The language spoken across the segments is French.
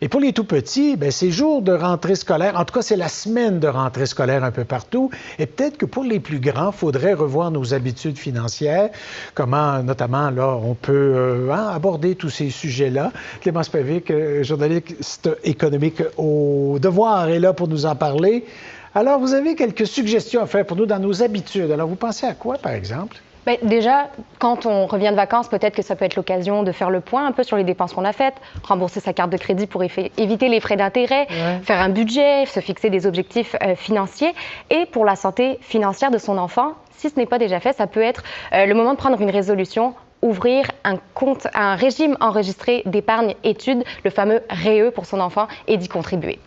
Et pour les tout-petits, c'est jour de rentrée scolaire. En tout cas, c'est la semaine de rentrée scolaire un peu partout. Et peut-être que pour les plus grands, il faudrait revoir nos habitudes financières. Comment, notamment, là, on peut aborder tous ces sujets-là. Clémence Pevic, journaliste économique au Devoir, est là pour nous en parler. Alors, vous avez quelques suggestions à faire pour nous dans nos habitudes. Alors, vous pensez à quoi, par exemple? Bien, déjà, quand on revient de vacances, peut-être que ça peut être l'occasion de faire le point un peu sur les dépenses qu'on a faites, rembourser sa carte de crédit pour éviter les frais d'intérêt, faire un budget, se fixer des objectifs financiers. Et pour la santé financière de son enfant, si ce n'est pas déjà fait, ça peut être le moment de prendre une résolution, ouvrir un compte, un régime enregistré d'épargne études, le fameux REE pour son enfant, et d'y contribuer.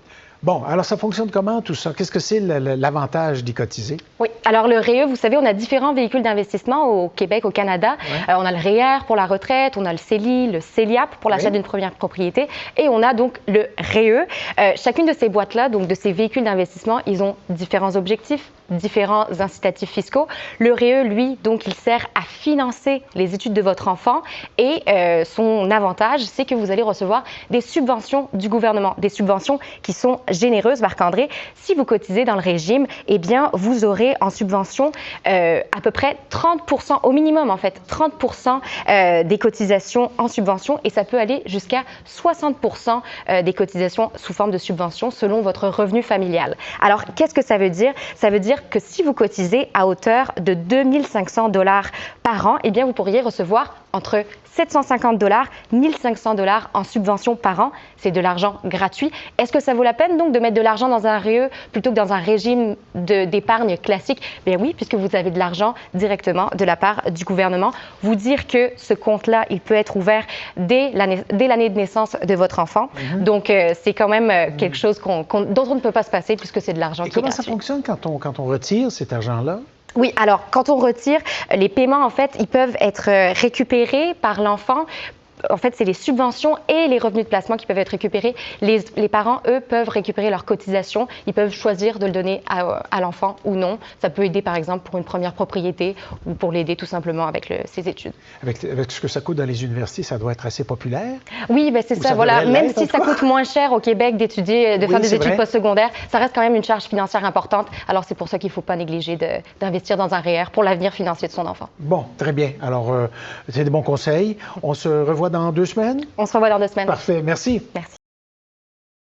Bon, alors ça fonctionne comment tout ça? Qu'est-ce que c'est l'avantage d'y cotiser? Oui, alors le REE, vous savez, on a différents véhicules d'investissement au Québec, au Canada. On a le REER pour la retraite, on a le CELI, le CELIAP pour l'achat d'une première propriété et on a donc le REE. Chacune de ces boîtes-là, donc de ces véhicules d'investissement, ils ont différents objectifs, différents incitatifs fiscaux. Le REE, lui, donc, il sert à financer les études de votre enfant et son avantage, c'est que vous allez recevoir des subventions du gouvernement, des subventions qui sont généreuses, Marc-André. Si vous cotisez dans le régime, eh bien, vous aurez en subvention à peu près 30%, au minimum en fait, 30% des cotisations en subvention et ça peut aller jusqu'à 60% des cotisations sous forme de subvention selon votre revenu familial. Alors, qu'est-ce que ça veut dire? Ça veut dire que si vous cotisez à hauteur de 2 500 $ par an, eh bien, vous pourriez recevoir entre 750 $, 1 500 $ en subvention par an. C'est de l'argent gratuit. Est-ce que ça vaut la peine donc de mettre de l'argent dans un REE plutôt que dans un régime d'épargne classique? Bien oui, puisque vous avez de l'argent directement de la part du gouvernement. Vous dire que ce compte-là, il peut être ouvert dès l'année de naissance de votre enfant. Donc, c'est quand même quelque chose dont on ne peut pas se passer puisque c'est de l'argent qui est gratuit. Comment ça fonctionne quand on retire cet argent-là? Oui, alors quand on retire, les paiements, en fait, ils peuvent être récupérés par l'enfant. En fait, c'est les subventions et les revenus de placement qui peuvent être récupérés. Les parents, eux, peuvent récupérer leurs cotisations. Ils peuvent choisir de le donner à l'enfant ou non. Ça peut aider, par exemple, pour une première propriété ou pour l'aider tout simplement avec ses études. Avec ce que ça coûte dans les universités, ça doit être assez populaire? Oui, ben c'est ça, voilà. Même si ça coûte moins cher au Québec d'étudier, de faire des études postsecondaires, ça reste quand même une charge financière importante. Alors, c'est pour ça qu'il ne faut pas négliger d'investir dans un REER pour l'avenir financier de son enfant. Bon, très bien. Alors, c'est des bons conseils. On se revoit dans 2 semaines? On se revoit dans 2 semaines. Parfait. Merci. Merci.